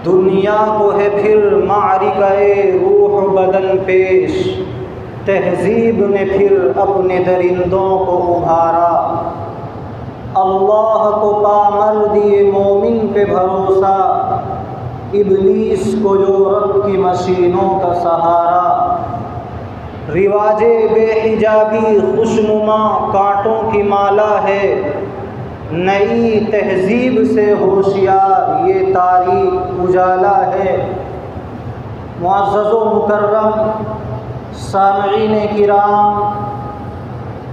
دنیا کو ہے پھر معرکہ روح بدن پیش، تہذیب نے پھر اپنے درندوں کو ابھارا۔ اللہ کو پامردی مومن پہ بھروسہ، ابلیس کو جو رب کی مشینوں کا سہارا۔ رواج بے حجابی خوشنما کانٹوں کی مالا ہے، نئی تہذیب سے ہوشیار یہ تاریک اجالا ہے۔ معزز و مکرم سامعین کرام،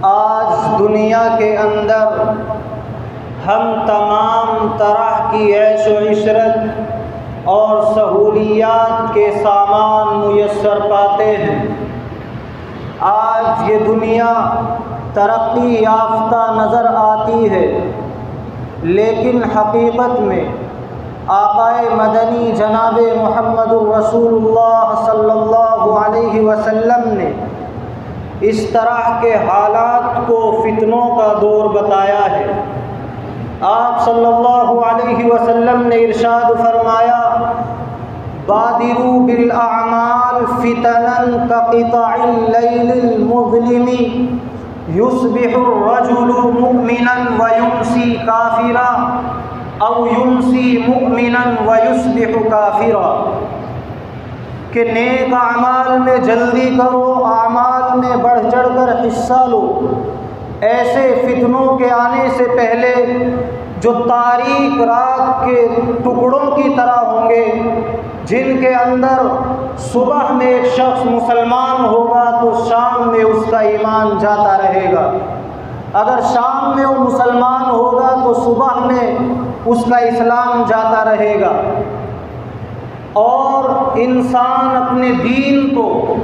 آج دنیا کے اندر ہم تمام طرح کی عیش و عشرت اور سہولیات کے سامان میسر پاتے ہیں۔ آج یہ دنیا ترقی یافتہ نظر آتی ہے، لیکن حقیقت میں آقائے مدنی جناب محمد رسول اللہ صلی اللہ علیہ وسلم نے اس طرح کے حالات کو فتنوں کا دور بتایا ہے۔ آپ صلی اللہ علیہ وسلم نے ارشاد فرمایا، بادروا بالاعمال فتنا كقطع الليل المظلم يصبح الرجل مؤمنا ويمسي كافرا او يمسي مؤمنا ويصبح كافرا، کہ نیک اعمال میں جلدی کرو، اعمال میں بڑھ چڑھ کر حصہ لو، ایسے فتنوں کے آنے سے پہلے جو تاریک رات کے ٹکڑوں کی طرح ہوں گے، جن کے اندر صبح میں ایک شخص مسلمان ہوگا تو شام میں اس کا ایمان جاتا رہے گا، اگر شام میں وہ مسلمان ہوگا تو صبح میں اس کا اسلام جاتا رہے گا، اور انسان اپنے دین کو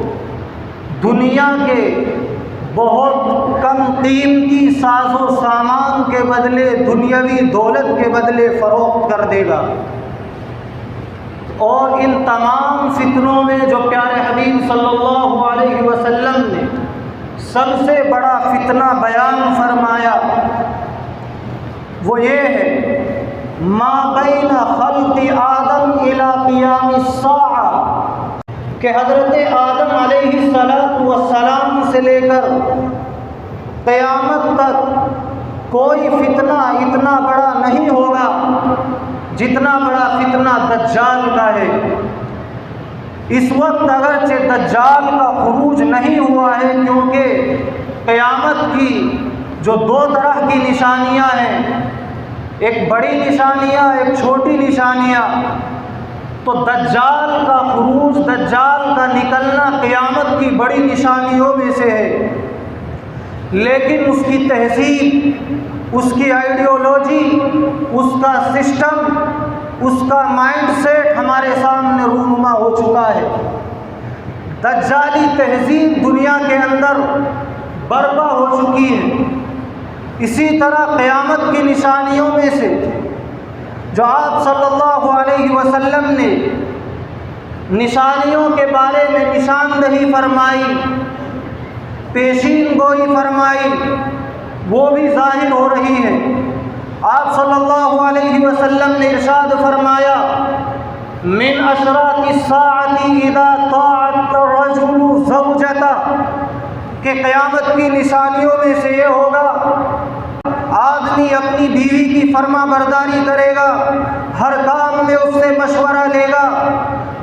دنیا کے بہت کم قیمتی ساز و سامان کے بدلے، دنیاوی دولت کے بدلے فروخت کر دے گا۔ اور ان تمام فتنوں میں جو پیارے حبیب صلی اللہ علیہ وسلم نے سب سے بڑا فتنہ بیان فرمایا، وہ یہ ہے، ما بین خلق آدم الی قیام الساعہ، کہ حضرت آدم علیہ السلام سے لے کر قیامت تک کوئی فتنہ اتنا بڑا نہیں ہوگا جتنا بڑا فتنہ دجال کا ہے۔ اس وقت اگرچہ دجال کا خروج نہیں ہوا ہے، کیونکہ قیامت کی جو دو طرح کی نشانیاں ہیں، ایک بڑی نشانیاں، ایک چھوٹی نشانیاں، تو دجال کا خروج، دجال کا نکلنا قیامت کی بڑی نشانیوں میں سے ہے، لیکن اس کی تہذیب، اس کی آئیڈیالوجی، اس کا سسٹم، اس کا مائنڈ سیٹ ہمارے سامنے رونما ہو چکا ہے۔ دجالی تہذیب دنیا کے اندر برپا ہو چکی ہے۔ اسی طرح قیامت کی نشانیوں میں سے جو آپ صلی اللہ علیہ وسلم نے نشانیوں کے بارے میں نشاندہی فرمائی، پیشین گوئی فرمائی، وہ بھی ظاہر ہو رہی ہے۔ آپ صلی اللہ علیہ وسلم نے ارشاد فرمایا، من اشراط الساعۃ اذا طاعت الرجل زوجتہ، کہ قیامت کی نشانیوں میں سے یہ ہوگا، آدمی اپنی بیوی کی فرما برداری کرے گا، ہر کام میں اس سے مشورہ لے گا،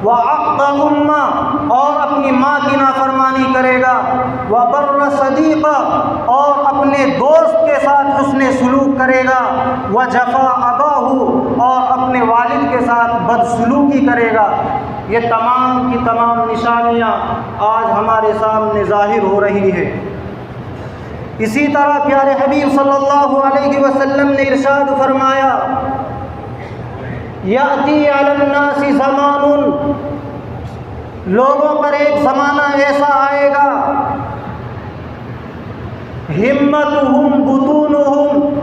وعق امہ، اور اپنی ماں کی نافرمانی کرے گا، وبر صدیقہ، اور اپنے دوست کے ساتھ حسن سلوک کرے گا، وجفا اباہ، اور اپنے والد کے ساتھ بدسلوکی کرے گا۔ یہ تمام کی تمام نشانیاں آج ہمارے سامنے ظاہر ہو رہی ہیں۔ اسی طرح پیارے حبیب صلی اللہ علیہ وسلم نے ارشاد فرمایا، یأتی علی الناس زمان، لوگوں پر ایک زمانہ ایسا آئے گا، ہمتہم بطونہم،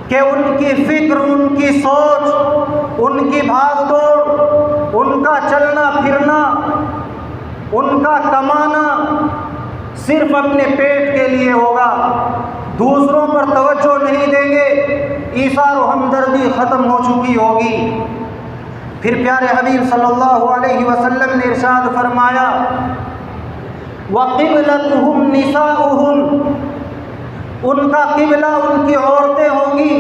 کہ ان کی فکر، ان کی سوچ، ان کی بھاگ دوڑ، ان کا چلنا پھرنا، ان کا کمانا صرف اپنے پیٹ کے لیے ہوگا، دوسروں پر توجہ نہیں دیں گے، ایثار و ہمدردی ختم ہو چکی ہوگی۔ پھر پیارے حبیب صلی اللہ علیہ وسلم نے ارشاد فرمایا وَقِبْلَتُهُمْ نِسَاؤُهُمْ، ان کا قبلہ ان کی عورتیں ہوں گی،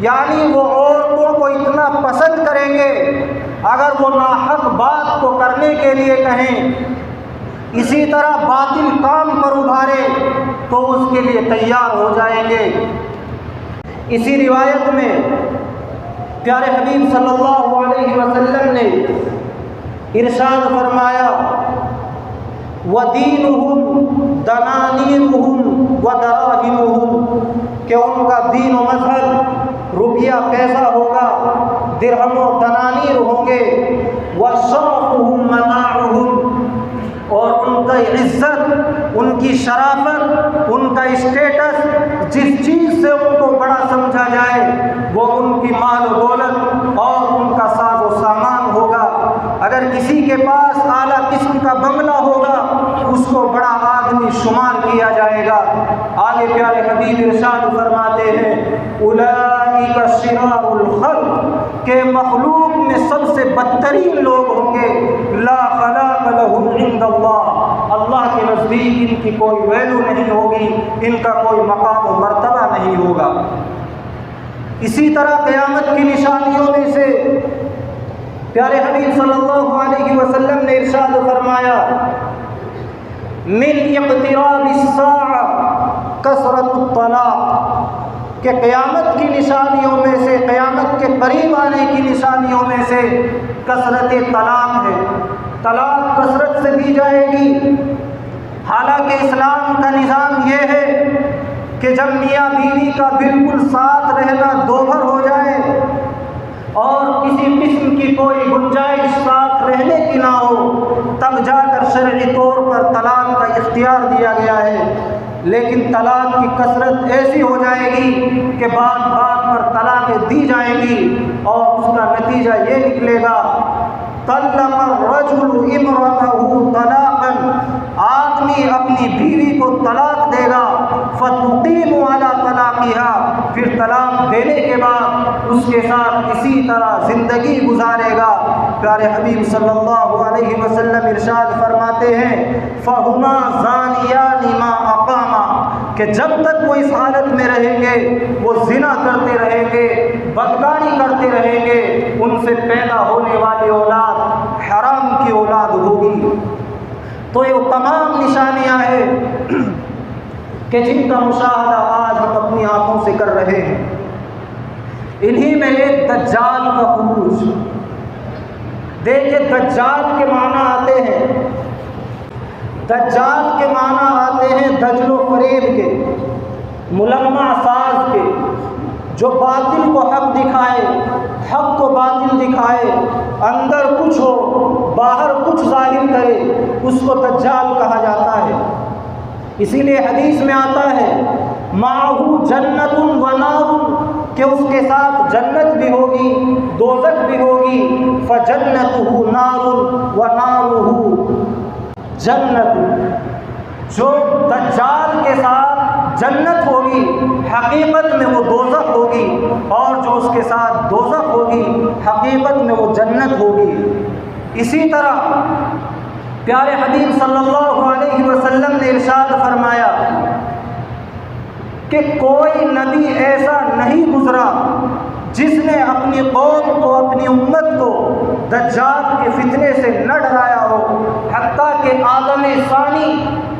یعنی وہ عورتوں کو اتنا پسند کریں گے اگر وہ ناحق بات کو کرنے کے لیے کہیں، اسی طرح باطل کام پر ابھارے تو اس کے لیے تیار ہو جائیں گے۔ اسی روایت میں پیارے حبیب صلی اللہ علیہ وسلم نے ارشاد فرمایا وَدِينُهُمْ دَنَانِيرُهُمْ وَدَرَاهِمُهُمْ، کہ ان کا دین و مذہب روپیہ پیسہ ہوگا، درہم و دنانیر ہوں گے، وَشَرَفُهُمْ مَتَاعُهُمْ، اور ان کا عزت، ان کی شرافت، ان کا اسٹیٹس، جس چیز سے ان کو بڑا سمجھا جائے وہ ان کی مال و دولت اور ان کا ساز و سامان ہوگا۔ اگر کسی کے پاس اعلیٰ قسم کا بنگلہ ہوگا اس کو بڑا آدمی شمار کیا جائے گا۔ آگے پیارے حبیب ارشاد فرماتے ہیں اولئک شرار الخلق، کہ مخلوق میں سب سے بدترین لوگ ہوں گے، لا خلاق لهم عند اللہ، اللہ کے نزدیک ان کی کوئی ویلو نہیں ہوگی، ان کا کوئی مقام و مرتبہ نہیں ہوگا۔ اسی طرح قیامت کی نشانیوں میں سے پیارے حبیب صلی اللہ علیہ وسلم نے ارشاد فرمایا من اقتراب الساعہ کثرت الطلاق، کہ قیامت کی نشانیوں میں سے، قیامت کے قریب آنے کی نشانیوں میں سے کثرت طلاق ہے۔ طلاق کثرت سے دی جائے گی، حالانکہ اسلام کا نظام یہ ہے کہ جب میاں بیوی کا بالکل ساتھ رہنا دوبھر ہو جائے اور کسی قسم کی کوئی گنجائش ساتھ رہنے کی نہ ہو تب جا کر شرعی طور پر طلاق کا اختیار دیا گیا ہے، لیکن طلاق کی کثرت ایسی ہو جائے گی کہ بات بات پر طلاقیں دی جائیں گی اور اس کا نتیجہ یہ نکلے گا طلق الرجل امرأته طلاقا، آدمی اپنی بیوی کو طلاق دے گا، فتقیم علی طلاقها، پھر طلاق دینے کے بعد اس کے ساتھ اسی طرح زندگی گزارے گا۔ پیارے حبیب صلی اللہ علیہ وسلم ارشاد فرماتے ہیں فَهُمَا زَانِيَانِ مَا أَقَامَا، کہ جب تک وہ اس حالت میں رہیں گے وہ زنا کرتے رہیں گے، بدکاری کرتے رہیں گے، ان سے پیدا ہونے والی اولاد حرام کی اولاد ہوگی۔ تو یہ تمام نشانیاں ہیں کہ جن کا مشاہدہ آج ہم اپنی آنکھوں سے کر رہے ہیں۔ انہی میں ایک دجال کا خروج، دیکھیں دجال کے معنی آتے ہیں، دجال کے معنی آتے ہیں دجل و فریب کے، ملمع ساز کے، جو باطل کو حق دکھائے، حق کو باطل دکھائے، اندر کچھ ہو باہر کچھ ظاہر کرے، اس کو دجال کہا جاتا ہے۔ اسی لیے حدیث میں آتا ہے معہو جنت و نار، کہ اس کے ساتھ جنت بھی ہوگی دوزخ بھی ہوگی، فجنتہ نار و نارہ جنت، جو دجال کے ساتھ جنت ہوگی حقیقت میں وہ دوزخ ہوگی، اور جو اس کے ساتھ دوزخ ہوگی حقیقت میں وہ جنت ہوگی۔ اسی طرح پیارے حبیب صلی اللہ علیہ وسلم نے ارشاد فرمایا کہ کوئی نبی ایسا نہیں گزرا جس نے اپنی قوم کو، اپنی امت کو دجال کے فتنے سے نہ ڈرایا ہو، حتیٰ کہ آدم ثانی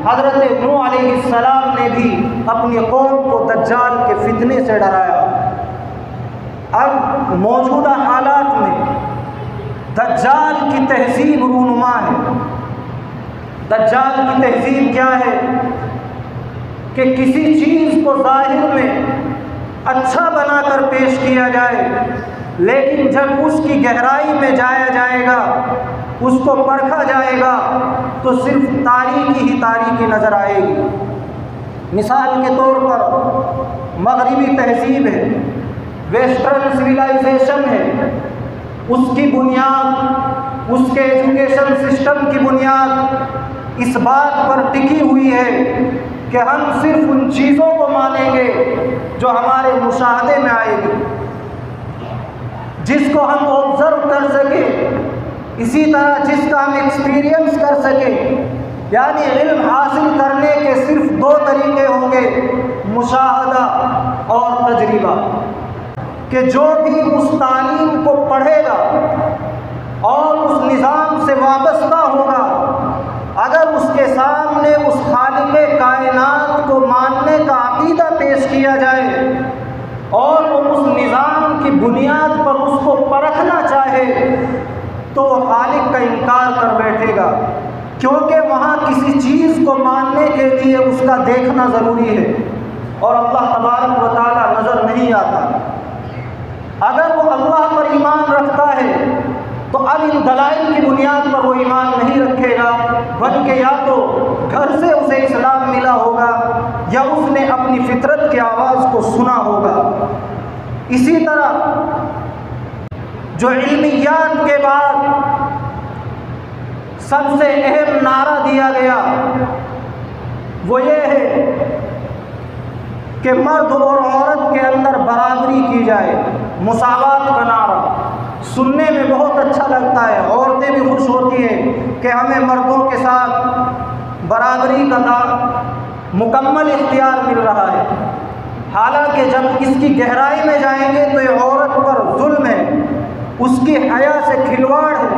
حضرت نوح علیہ السلام نے بھی اپنی قوم کو دجال کے فتنے سے ڈرایا۔ اب موجودہ حالات میں دجال کی تہذیب رونما ہے۔ دجال کی تہذیب کیا ہے کہ کسی چیز کو ظاہر میں اچھا بنا کر پیش کیا جائے، لیکن جب اس کی گہرائی میں جایا جائے گا، اس کو پرکھا جائے گا تو صرف تاریکی ہی تاریکی نظر آئے گی۔ مثال کے طور پر مغربی تہذیب ہے، ویسٹرن سویلائزیشن ہے، اس کی بنیاد، اس کے ایجوکیشن سسٹم کی بنیاد اس بات پر ٹکی ہوئی ہے کہ ہم صرف ان چیزوں کو مانیں گے جو ہمارے مشاہدے میں آئے گی۔ جس کو ہم آبزرو کر سکیں، اسی طرح جس کا ہم ایکسپیرینس کر سکیں۔ یعنی علم حاصل کرنے کے صرف دو طریقے ہوں گے، مشاہدہ اور تجربہ، کہ جو بھی اس تعلیم کو پڑھے گا اور اس نظام سے وابستہ ہوگا، اگر اس کے سامنے اس خالق کائنات کو ماننے کا عقیدہ پیش کیا جائے اور وہ اس نظام کی بنیاد پر اس کو پرکھنا چاہے تو خالق کا انکار کر بیٹھے گا، کیونکہ وہاں کسی چیز کو ماننے کے لیے اس کا دیکھنا ضروری ہے اور اللہ تبارک و تعالیٰ نظر نہیں آتا۔ اگر وہ اللہ پر ایمان رکھتا ہے تو اب ان دلائل کی بنیاد پر وہ ایمان نہیں رکھے گا، بلکہ یا تو گھر سے اسے اسلام ملا ہوگا یا اس نے اپنی فطرت کی آواز کو سنا ہوگا۔ اسی طرح جو علمیات کے بعد سب سے اہم نعرہ دیا گیا وہ یہ ہے کہ مرد اور عورت کے اندر برابری کی جائے، مساوات کا نعرہ سننے میں بہت اچھا لگتا ہے، عورتیں بھی خوش ہوتی ہیں کہ ہمیں مردوں کے ساتھ برابری کا مکمل اختیار مل رہا ہے۔ حالانکہ جب اس کی گہرائی میں جائیں گے تو یہ عورت پر ظلم ہے، اس کی حیا سے کھلواڑ ہے۔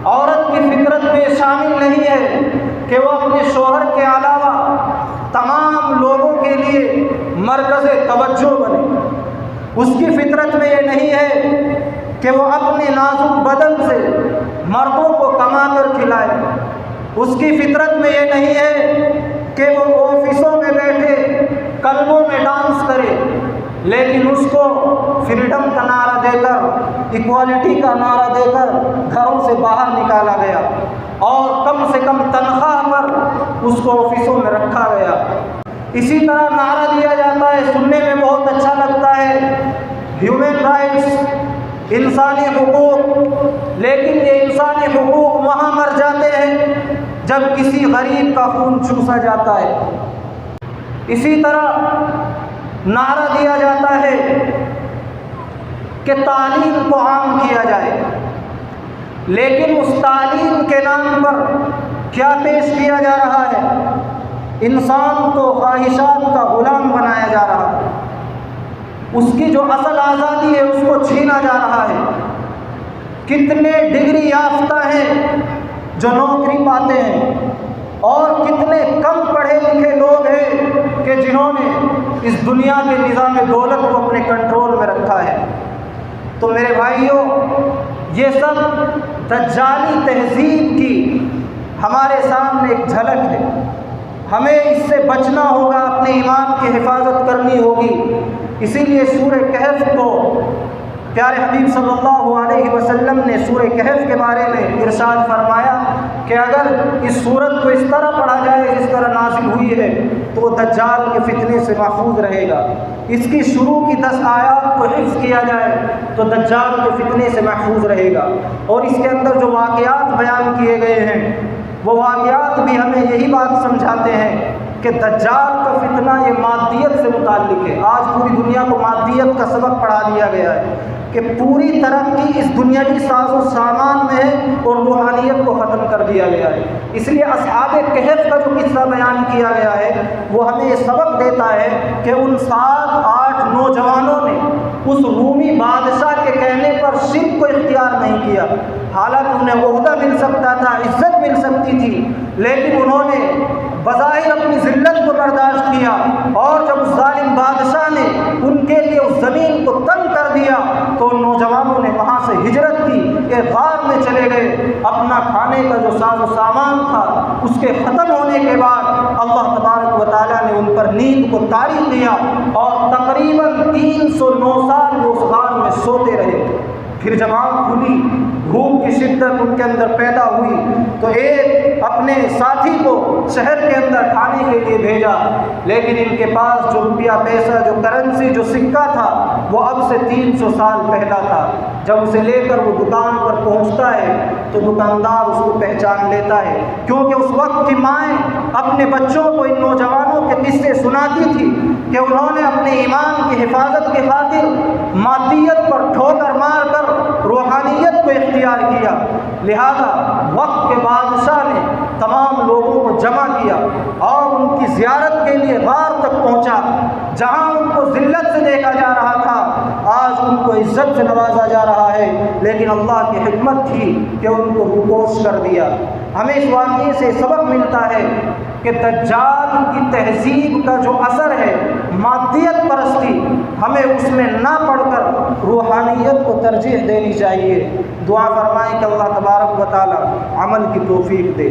عورت کی فطرت میں شامل نہیں ہے کہ وہ اپنے شوہر کے علاوہ تمام لوگوں کے لیے مرکز توجہ بنے۔ اس کی فطرت میں یہ نہیں ہے کہ وہ اپنے نازک بدن سے مردوں کو کما کر کھلائے۔ اس کی فطرت میں یہ نہیں ہے کہ وہ آفسوں میں بیٹھے کلبوں میں ڈانس کرے، لیکن اس کو فریڈم کا نعرہ دے کر، ایکوالٹی کا نعرہ دے کر گھروں سے باہر نکالا گیا اور کم سے کم تنخواہ پر اس کو آفسوں میں رکھا گیا۔ اسی طرح نعرہ دیا جاتا ہے، سننے میں بہت اچھا لگتا ہے، ہیومن رائٹس، انسانی حقوق، لیکن یہ انسانی حقوق وہاں مر جاتے ہیں جب کسی غریب کا خون چوسا جاتا ہے۔ اسی طرح نعرہ دیا جاتا ہے کہ تعلیم کو عام کیا جائے، لیکن اس تعلیم کے نام پر کیا پیش کیا جا رہا ہے؟ انسان کو خواہشات کا غلام بنایا جا رہا ہے، اس کی جو اصل آزادی ہے اس کو چھینا جا رہا ہے۔ کتنے ڈگری یافتہ ہیں جو نوکری پاتے ہیں اور کتنے کم پڑھے لکھے لوگ ہیں کہ جنہوں نے اس دنیا کے نظام دولت کو اپنے کنٹرول میں رکھا ہے۔ تو میرے بھائیوں، یہ سب دجالی تہذیب کی ہمارے سامنے ایک جھلک ہے۔ ہمیں اس سے بچنا ہوگا، اپنے ایمان کی حفاظت کرنی ہوگی۔ اسی لیے سورہ کہف کو پیارے حبیب صلی اللہ علیہ وسلم نے سورہ کہف کے بارے میں ارشاد فرمایا کہ اگر اس سورت کو اس طرح پڑھا جائے جس طرح نازل ہوئی ہے تو وہ دجال کے فتنے سے محفوظ رہے گا۔ اس کی شروع کی 10 آیات کو حفظ کیا جائے تو دجال کے فتنے سے محفوظ رہے گا۔ اور اس کے اندر جو واقعات بیان کیے گئے ہیں وہ واقعات بھی ہمیں یہی بات سمجھاتے ہیں کہ دجال کا فتنہ یہ مادیت سے متعلق ہے۔ آج پوری دنیا کو مادیت کا سبق پڑھا دیا گیا ہے کہ پوری ترقی اس دنیاوی ساز و سامان میں ہے اور روحانیت کو ختم کر دیا گیا ہے۔ اس لیے اصحاب کہف کا جو قصہ بیان کیا گیا ہے وہ ہمیں یہ سبق دیتا ہے کہ ان 7-8 نوجوانوں نے اس رومی بادشاہ کے کہنے پر شرک کو اختیار نہیں کیا۔ حالانکہ انہیں عہدہ مل سکتا تھا، عزت مل سکتی تھی، لیکن انہوں نے بظاہر اپنی ذلت کو برداشت کیا، اور جب اس ظالم بادشاہ نے ان کے لیے اس زمین کو تنگ کر دیا تو ان نوجوانوں نے وہاں سے ہجرت کی، ایک غار میں چلے گئے۔ اپنا کھانے کا جو ساز و سامان تھا اس کے ختم ہونے کے بعد اللہ تبارک و تعالیٰ نے ان پر نیند کو طاری دیا اور تقریباً 309 سال وہ اس غار میں سوتے رہے۔ پھر جب آنکھ کھلی، بھوک کی شدت ان کے اندر پیدا ہوئی تو ایک اپنے ساتھی کو شہر کے اندر کھانے کے لیے بھیجا، لیکن ان کے پاس جو روپیہ پیسہ، جو کرنسی، جو سکہ تھا وہ اب سے 300 سال پہلا تھا۔ جب اسے لے کر وہ دکان پر پہنچتا ہے تو دکاندار اس کو پہچان لیتا ہے، کیونکہ اس وقت کی مائیں اپنے بچوں کو ان نوجوانوں کے قصے سناتی تھی کہ انہوں نے اپنے ایمان کی حفاظت کی خاطر مادیت پر ٹھوکر مار کر اختیار کیا، لہذا وقت کے بادشاہ نے تمام لوگوں کو جمع کیا اور ان کی زیارت کے لیے غار تک پہنچا، جہاں ان کو ذلت سے دیکھا جا رہا تھا آج ان کو عزت سے نوازا جا رہا ہے، لیکن اللہ کی حکمت تھی کہ ان کو روپوش کر دیا۔ ہمیں اس واقعے سے سبق ملتا ہے کہ دجال کی تہذیب کا جو اثر ہے مادیت پرستی، ہمیں اس میں نہ پڑھ کر روحانیت کو ترجیح دینی چاہیے۔ دعا فرمائیں کہ اللہ تبارک و تعالی عمل کی توفیق دے۔